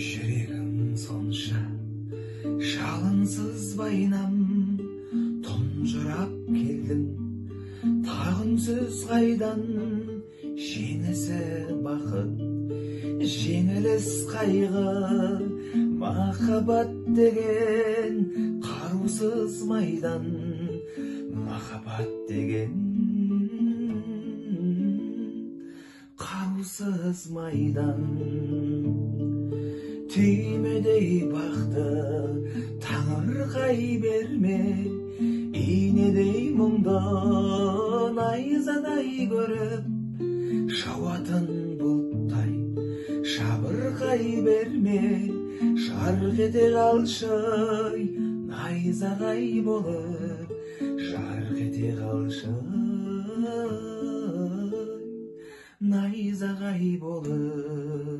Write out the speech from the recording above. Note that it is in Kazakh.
Жүрегім сонша жалынсыз байнам, тұнжырап келдің тағынсыз қайдан. Жеңісі бақыт, жеңіліс қайғы, махаббат деген қарусыз майдан. Махаббат деген қарусыз майдан. Түймедей бақты таңырқай берме, инедей мұңды найзадай көріп, шауатын бұлттай шабырқай берме. Жарқ ете қалшы найзағай болып, жарқ ете қалшы найзағай болып.